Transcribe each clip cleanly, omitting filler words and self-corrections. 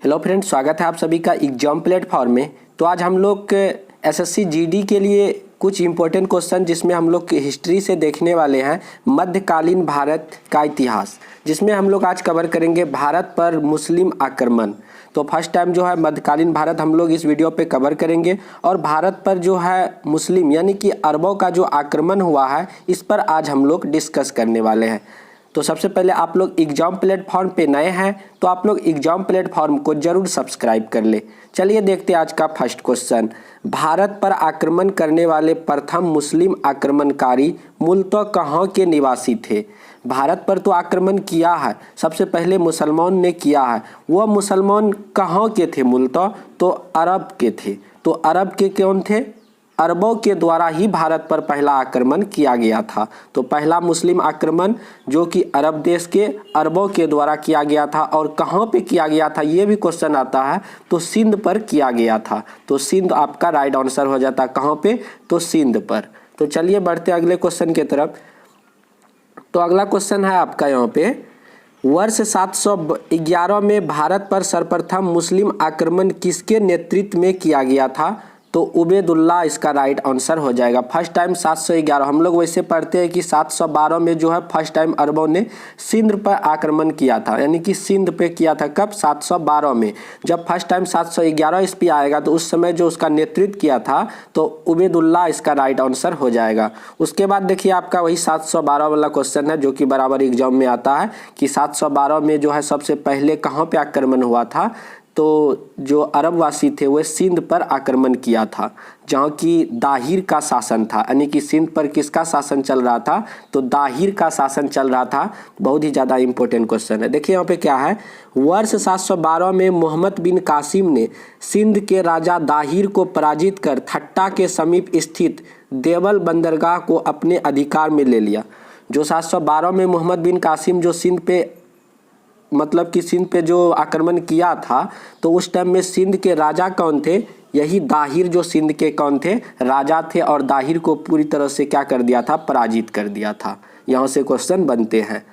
Hello friends, स्वागत है आप सभी का एग्जाम प्लेटफॉर्म में। तो आज हम लोग एसएससी जीडी के लिए कुछ इम्पोर्टेंट क्वेश्चन जिसमें हम लोग हिस्ट्री से देखने वाले हैं मध्यकालीन भारत का इतिहास, जिसमें हम लोग आज कवर करेंगे भारत पर मुस्लिम आक्रमण। तो फर्स्ट टाइम जो है मध्यकालीन भारत हम लोग इस वीडियो पे कवर करेंगे और भारत पर जो है मुस्लिम यानी कि अरबों का जो आक्रमण हुआ है इस पर आज हम लोग डिस्कस करने वाले हैं। तो सबसे पहले आप लोग एग्जाम प्लेटफॉर्म पे नए हैं तो आप लोग एग्जाम प्लेटफॉर्म को जरूर सब्सक्राइब कर ले। चलिए देखते हैं आज का फर्स्ट क्वेश्चन। भारत पर आक्रमण करने वाले प्रथम मुस्लिम आक्रमणकारी मूलतः कहाँ के निवासी थे? भारत पर तो आक्रमण किया है, सबसे पहले मुसलमान ने किया है। वह मुसलमान कहाँ के थे? मूलतः तो अरब के थे। तो अरब के कौन थे? अरबों के द्वारा ही भारत पर पहला आक्रमण किया गया था। तो पहला मुस्लिम आक्रमण जो कि अरब देश के अरबों के द्वारा किया गया था। और कहाँ पे किया गया था ये भी क्वेश्चन आता है, तो सिंध पर किया गया था। तो सिंध आपका राइट आंसर हो जाता है। कहाँ पे? तो सिंध पर। तो चलिए बढ़ते अगले क्वेश्चन की तरफ। तो अगला क्वेश्चन है आपका यहाँ पे, वर्ष 711 में भारत पर सर्वप्रथम मुस्लिम आक्रमण किसके नेतृत्व में किया गया था? तो उबैदुल्लाह इसका राइट आंसर हो जाएगा। फर्स्ट टाइम 711, हम लोग वैसे पढ़ते हैं कि 712 में जो है फर्स्ट टाइम अरबों ने सिंध पर आक्रमण किया था, यानी कि सिंध पे किया था। कब? 712 में। जब फर्स्ट टाइम 711 ईस्वी आएगा तो उस समय जो उसका नेतृत्व किया था तो उबैदुल्लाह इसका राइट आंसर हो जाएगा। उसके बाद देखिए आपका वही 712 वाला क्वेश्चन है जो कि बराबर एग्जाम में आता है कि 712 में जो है सबसे पहले कहाँ पे आक्रमण हुआ था? तो जो अरबवासी थे वह सिंध पर आक्रमण किया था, जहाँ की दाहिर का शासन था। यानी कि सिंध पर किसका शासन चल रहा था? तो दाहिर का शासन चल रहा था। बहुत ही ज़्यादा इंपॉर्टेंट क्वेश्चन है। देखिए यहाँ पे क्या है, वर्ष 712 में मोहम्मद बिन कासिम ने सिंध के राजा दाहिर को पराजित कर ठट्टा के समीप स्थित देवल बंदरगाह को अपने अधिकार में ले लिया। जो 712 में मोहम्मद बिन कासिम जो सिंध पे मतलब कि सिंध पे जो आक्रमण किया था तो उस टाइम में सिंध के राजा कौन थे? यही दाहिर जो सिंध के कौन थे? राजा थे। और दाहिर को पूरी तरह से क्या कर दिया था? पराजित कर दिया था। यहाँ से क्वेश्चन बनते हैं।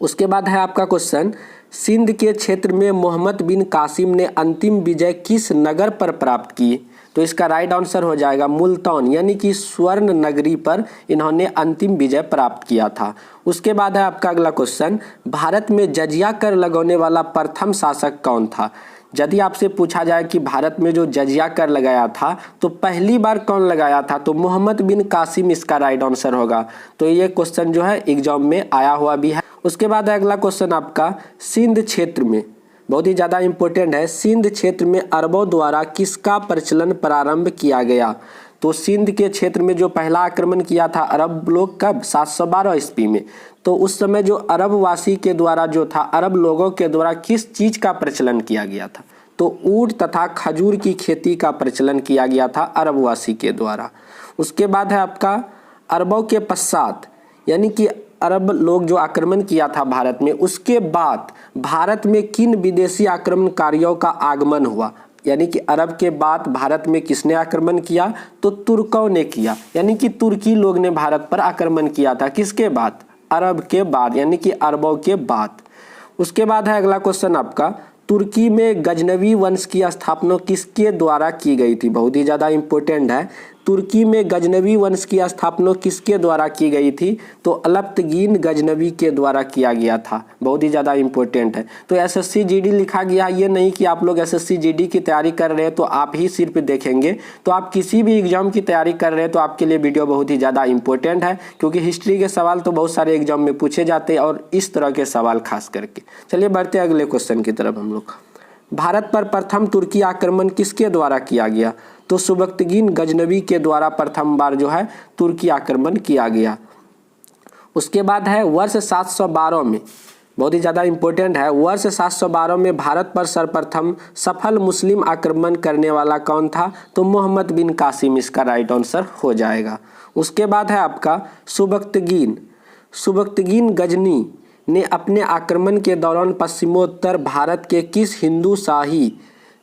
उसके बाद है आपका क्वेश्चन, सिंध के क्षेत्र में मोहम्मद बिन कासिम ने अंतिम विजय किस नगर पर प्राप्त की? तो इसका राइट आंसर हो जाएगा मुल्तान, यानी कि स्वर्ण नगरी पर इन्होंने अंतिम विजय प्राप्त किया था। उसके बाद है आपका अगला क्वेश्चन, भारत में जजिया कर लगाने वाला प्रथम शासक कौन था? यदि आपसे पूछा जाए कि भारत में जो जजिया कर लगाया था तो पहली बार कौन लगाया था? तो मोहम्मद बिन कासिम इसका राइट आंसर होगा। तो ये क्वेश्चन जो है एग्जाम में आया हुआ भी है। उसके बाद अगला क्वेश्चन आपका, सिंध क्षेत्र में, बहुत ही ज़्यादा इंपॉर्टेंट है, सिंध क्षेत्र में अरबों द्वारा किसका प्रचलन प्रारंभ किया गया? तो सिंध के क्षेत्र में जो पहला आक्रमण किया था अरब लोग, कब? 712 ईस्वी में। तो उस समय जो अरबवासी के द्वारा जो था, अरब लोगों के द्वारा किस चीज़ का प्रचलन किया गया था? तो ऊँट तथा खजूर की खेती का प्रचलन किया गया था अरबवासी के द्वारा। उसके बाद है आपका, अरबों के पश्चात यानी कि अरब लोग जो आक्रमण किया था भारत में, उसके बाद भारत में किन विदेशी आक्रमणकारियों का आगमन हुआ? यानी कि अरब के बाद भारत में किसने आक्रमण किया? तो तुर्कों ने किया। यानी कि तुर्की लोग ने भारत पर आक्रमण किया था। किसके बाद? अरब के बाद, यानी कि अरबों के बाद। उसके बाद है अगला क्वेश्चन आपका, तुर्की में गजनवी वंश की स्थापना किसके द्वारा की गई थी? बहुत ही ज़्यादा इंपॉर्टेंट है। तुर्की में गजनवी वंश की स्थापना किसके द्वारा की गई थी? तो अलप्तगीन गजनवी के द्वारा किया गया था। बहुत ही ज़्यादा इंपॉर्टेंट है। तो एसएससी जीडी लिखा गया, ये नहीं कि आप लोग एसएससी जीडी की तैयारी कर रहे हैं तो आप ही सिर्फ देखेंगे। तो आप किसी भी एग्जाम की तैयारी कर रहे हैं तो आपके लिए वीडियो बहुत ही ज़्यादा इंपॉर्टेंट है, क्योंकि हिस्ट्री के सवाल तो बहुत सारे एग्जाम में पूछे जाते हैं और इस तरह के सवाल खास करके। चलिए बढ़ते अगले क्वेश्चन की तरफ हम लोग। भारत पर प्रथम तुर्की आक्रमण किसके द्वारा किया गया? तो सुबक्तगीन गजनवी के द्वारा प्रथम बार जो है तुर्की आक्रमण किया गया। उसके बाद है वर्ष 712 में, बहुत ही ज़्यादा इंपॉर्टेंट है, वर्ष 712 में भारत पर सर्वप्रथम सफल मुस्लिम आक्रमण करने वाला कौन था? तो मोहम्मद बिन कासिम इसका राइट आंसर हो जाएगा। उसके बाद है आपका सुबक्तगीन गजनी ने अपने आक्रमण के दौरान पश्चिमोत्तर भारत के किस हिंदू शाही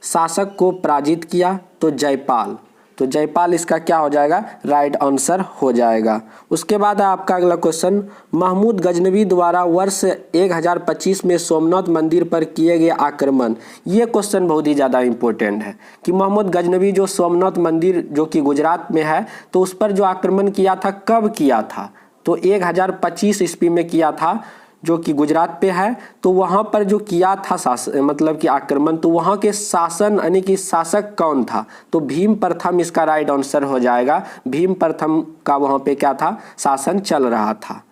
शासक को पराजित किया? तो जयपाल। तो जयपाल इसका क्या हो जाएगा, राइट आंसर हो जाएगा। उसके बाद है आपका अगला क्वेश्चन, महमूद गजनवी द्वारा वर्ष 1025 में सोमनाथ मंदिर पर किए गए आक्रमण। ये क्वेश्चन बहुत ही ज़्यादा इंपॉर्टेंट है कि महमूद गजनवी जो सोमनाथ मंदिर जो कि गुजरात में है, तो उस पर जो आक्रमण किया था कब किया था, तो 1025 ईस्वी में किया था, जो कि गुजरात पे है। तो वहाँ पर जो किया था मतलब कि आक्रमण, तो वहाँ के शासन यानी कि शासक कौन था, तो भीम प्रथम इसका राइट आंसर हो जाएगा। भीम प्रथम का वहाँ पे क्या था, शासन चल रहा था।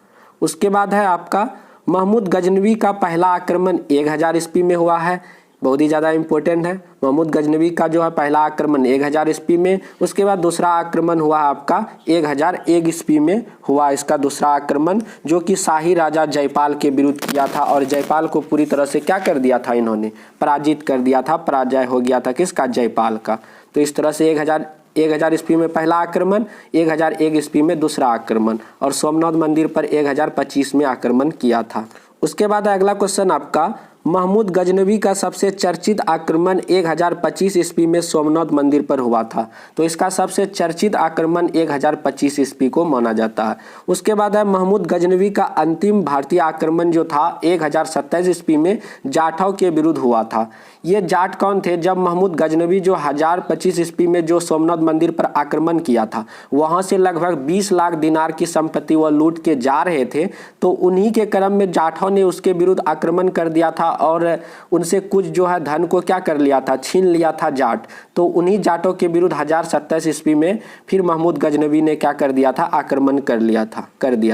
उसके बाद है आपका महमूद गजनवी का पहला आक्रमण 1000 ईस्वी में हुआ है, बहुत ही ज़्यादा इंपॉर्टेंट है। महमूद गजनवी का जो है पहला आक्रमण 1000 ईस्वी में, उसके बाद दूसरा आक्रमण हुआ आपका 1001 ईस्वी में हुआ इसका दूसरा आक्रमण, जो कि शाही राजा जयपाल के विरुद्ध किया था और जयपाल को पूरी तरह से क्या कर दिया था, इन्होंने पराजित कर दिया था, पराजय हो गया था किसका, जयपाल का। तो इस तरह से 1000 ईस्वी में पहला आक्रमण, 1001 ईस्वी में दूसरा आक्रमण, और सोमनाथ मंदिर पर 1025 में आक्रमण किया था। उसके बाद अगला क्वेश्चन आपका, महमूद गजनवी का सबसे चर्चित आक्रमण 1025 ईस्वी में सोमनाथ मंदिर पर हुआ था। तो इसका सबसे चर्चित आक्रमण 1025 ईस्वी को माना जाता है। उसके बाद है महमूद गजनवी का अंतिम भारतीय आक्रमण जो था 1027 ईस्वी में जाटों के विरुद्ध हुआ था। ये जाट कौन थे, जब महमूद गजनवी जो 1025 ईस्वी में जो सोमनाथ मंदिर पर आक्रमण किया था, वहाँ से लगभग 20 लाख दिनार की संपत्ति वह लूट के जा रहे थे, तो उन्हीं के क्रम में जाटों ने उसके विरुद्ध आक्रमण कर दिया था और उनसे कुछ जो है धन को क्या कर लिया था, छीन लिया था जाट। तो उन्हीं जाटों के विरुद्ध 1027 ईस्वी में फिर महमूद गजनवी ने क्या कर दिया था, आक्रमण कर दिया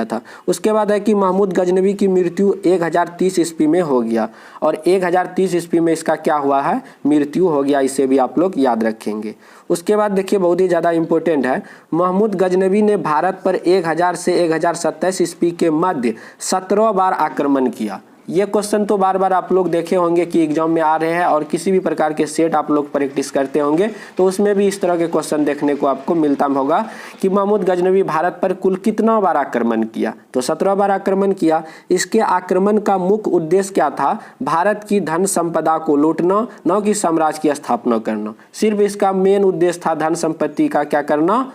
था। उसके बाद है कि महमूद गजनवी की मृत्यु 1030 ईस्वी में हो गया और 1030 ईस्वी में इसका क्या हुआ है, मृत्यु हो गया। इसे भी आप लोग याद रखेंगे। उसके बाद देखिए बहुत ही ज़्यादा इंपॉर्टेंट है, महमूद गजनवी ने भारत पर 1000 से 1027 ईस्वी के मध्य 17 बार आक्रमण किया। ये क्वेश्चन तो बार बार आप लोग देखे होंगे कि एग्जाम में आ रहे हैं, और किसी भी प्रकार के सेट आप लोग प्रैक्टिस करते होंगे तो उसमें भी इस तरह के क्वेश्चन देखने को आपको मिलता होगा कि महमूद गजनवी भारत पर कुल कितना बार आक्रमण किया, तो 17 बार आक्रमण किया। इसके आक्रमण का मुख्य उद्देश्य क्या था, भारत की धन संपदा को लूटना, न कि साम्राज्य की स्थापना करना। सिर्फ इसका मेन उद्देश्य था धन संपत्ति का क्या करना,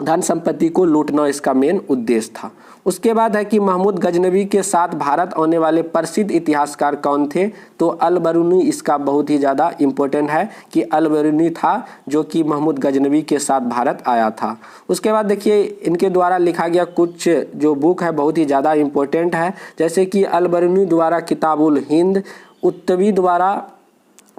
धन संपत्ति को लूटना इसका मेन उद्देश्य था। उसके बाद है कि महमूद गजनवी के साथ भारत आने वाले प्रसिद्ध इतिहासकार कौन थे, तो अल-बरूनी इसका बहुत ही ज़्यादा इम्पोर्टेंट है कि अल-बरूनी था जो कि महमूद गजनवी के साथ भारत आया था। उसके बाद देखिए इनके द्वारा लिखा गया कुछ जो बुक है बहुत ही ज़्यादा इम्पोर्टेंट है, जैसे कि अल-बरूनी द्वारा किताबुल हिंद, उत्तवी द्वारा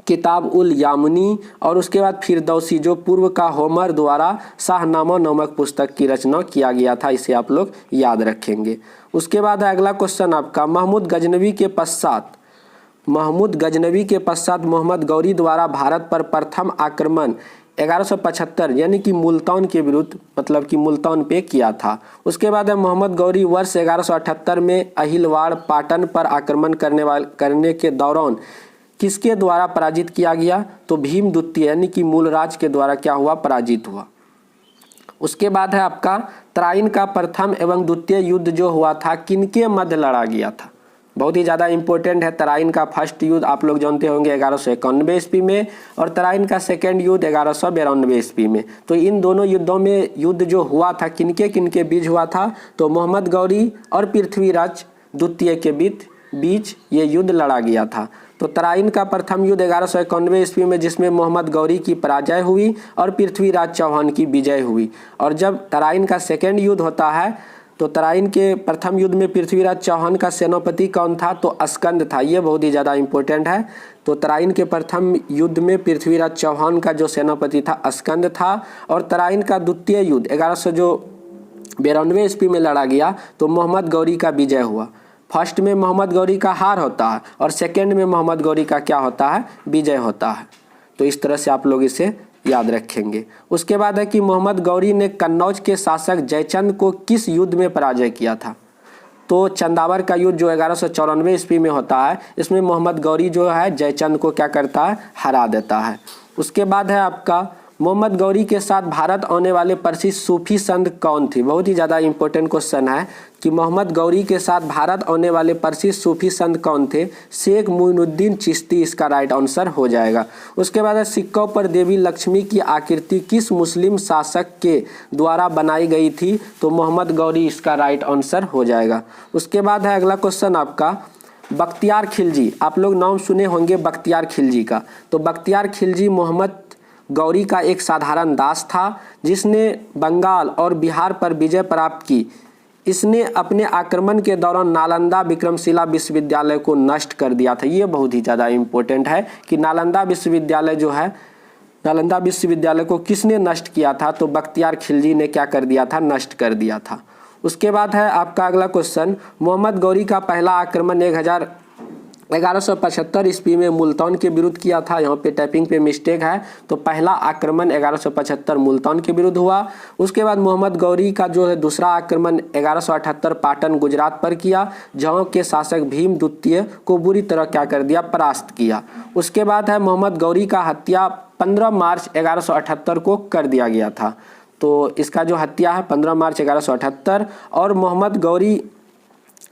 किताब उल यामुनी, और उसके बाद फिरदौसी जो पूर्व का होमर द्वारा शाहनामा नामक पुस्तक की रचना किया गया था। इसे आप लोग याद रखेंगे। उसके बाद अगला क्वेश्चन आपका, महमूद गजनवी के पश्चात मोहम्मद गौरी द्वारा भारत पर प्रथम आक्रमण 1175 यानी कि मुल्तान के विरुद्ध, मतलब कि मुल्तान पे किया था। उसके बाद मोहम्मद गौरी वर्ष 1178 में अहिलवाड़ पाटन पर आक्रमण करने के दौरान किसके द्वारा पराजित किया गया, तो भीम द्वितीय यानी कि मूलराज के द्वारा क्या हुआ, पराजित हुआ। उसके बाद है आपका तराइन का प्रथम एवं द्वितीय युद्ध जो हुआ था किनके मध्य लड़ा गया था, बहुत ही ज़्यादा इंपॉर्टेंट है। तराइन का फर्स्ट युद्ध आप लोग जानते होंगे 1191 ईस्वी में, और तराइन का सेकेंड युद्ध 1192 ईस्वी में। तो इन दोनों युद्धों में युद्ध जो हुआ था किनके बीच हुआ था, तो मोहम्मद गौरी और पृथ्वीराज द्वितीय के बीच ये युद्ध लड़ा गया था। तो तराइन का प्रथम युद्ध 1191 ईस्वी में, जिसमें मोहम्मद गौरी की पराजय हुई और पृथ्वीराज चौहान की विजय हुई। और जब तराइन का सेकेंड युद्ध होता है, तो तराइन के प्रथम युद्ध में पृथ्वीराज चौहान का सेनापति कौन था, तो अस्कंद था। ये बहुत ही ज़्यादा इंपॉर्टेंट है। तो तराइन के प्रथम युद्ध में पृथ्वीराज चौहान का जो सेनापति था अस्कंद था, और तराइन का द्वितीय युद्ध 1192 ईस्वी में लड़ा गया, तो मोहम्मद गौरी का विजय हुआ। फर्स्ट में मोहम्मद गौरी का हार होता है और सेकंड में मोहम्मद गौरी का क्या होता है, विजय होता है। तो इस तरह से आप लोग इसे याद रखेंगे। उसके बाद है कि मोहम्मद गौरी ने कन्नौज के शासक जयचंद को किस युद्ध में पराजय किया था, तो चंदावर का युद्ध जो 1194 ईस्वी में होता है, इसमें मोहम्मद गौरी जो है जयचंद को क्या करता है, हरा देता है। उसके बाद है आपका मोहम्मद गौरी के साथ भारत आने वाले प्रसिद्ध सूफी संत कौन थे? बहुत ही ज़्यादा इंपॉर्टेंट क्वेश्चन है कि मोहम्मद गौरी के साथ भारत आने वाले प्रसिद्ध सूफी संत कौन थे? शेख मोइनुद्दीन चिश्ती इसका राइट आंसर हो जाएगा। उसके बाद सिक्कों पर देवी लक्ष्मी की आकृति किस मुस्लिम शासक के द्वारा बनाई गई थी? तो मोहम्मद गौरी इसका राइट आंसर हो जाएगा। उसके बाद है अगला क्वेश्चन आपका बख्तियार खिलजी। आप लोग नाम सुने होंगे बख्तियार खिलजी का। तो बख्तियार खिलजी मोहम्मद गौरी का एक साधारण दास था जिसने बंगाल और बिहार पर विजय प्राप्त की। इसने अपने आक्रमण के दौरान नालंदा विक्रमशिला विश्वविद्यालय को नष्ट कर दिया था। ये बहुत ही ज़्यादा इम्पोर्टेंट है कि नालंदा विश्वविद्यालय जो है, नालंदा विश्वविद्यालय को किसने नष्ट किया था? तो बख्तियार खिलजी ने क्या कर दिया था? नष्ट कर दिया था। उसके बाद है आपका अगला क्वेश्चन मोहम्मद गौरी का पहला आक्रमण 1175 ईस्वी में मुल्तान के विरुद्ध किया था। यहाँ पे टाइपिंग पे मिस्टेक है, तो पहला आक्रमण 1175 मुल्तान के विरुद्ध हुआ। उसके बाद मोहम्मद गौरी का जो है दूसरा आक्रमण 1178 पाटन गुजरात पर किया, जहाँ के शासक भीम द्वितीय को बुरी तरह क्या कर दिया? परास्त किया। उसके बाद है मोहम्मद गौरी का हत्या 15 मार्च 1178 को कर दिया गया था। तो इसका जो हत्या है 15 मार्च 1178। और मोहम्मद गौरी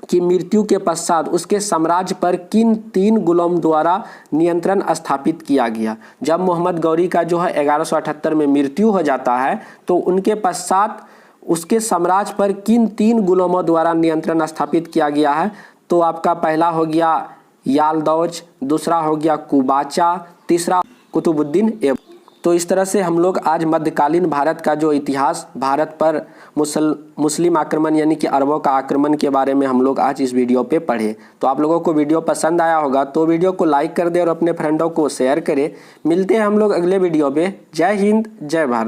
की मृत्यु के पश्चात उसके साम्राज्य पर किन 3 गुलाम द्वारा नियंत्रण स्थापित किया गया? जब मोहम्मद गौरी का जो है 1178 में मृत्यु हो जाता है तो उनके पश्चात उसके साम्राज्य पर किन 3 गुलामों द्वारा नियंत्रण स्थापित किया गया है? तो आपका पहला हो गया यालदौज, दूसरा हो गया कुबाचा, तीसरा कुतुबुद्दीन ऐबक। तो इस तरह से हम लोग आज मध्यकालीन भारत का जो इतिहास, भारत पर मुस्लिम आक्रमण यानी कि अरबों का आक्रमण के बारे में हम लोग आज इस वीडियो पे पढ़े। तो आप लोगों को वीडियो पसंद आया होगा तो वीडियो को लाइक कर दें और अपने फ्रेंडों को शेयर करें। मिलते हैं हम लोग अगले वीडियो पे। जय हिंद, जय भारत।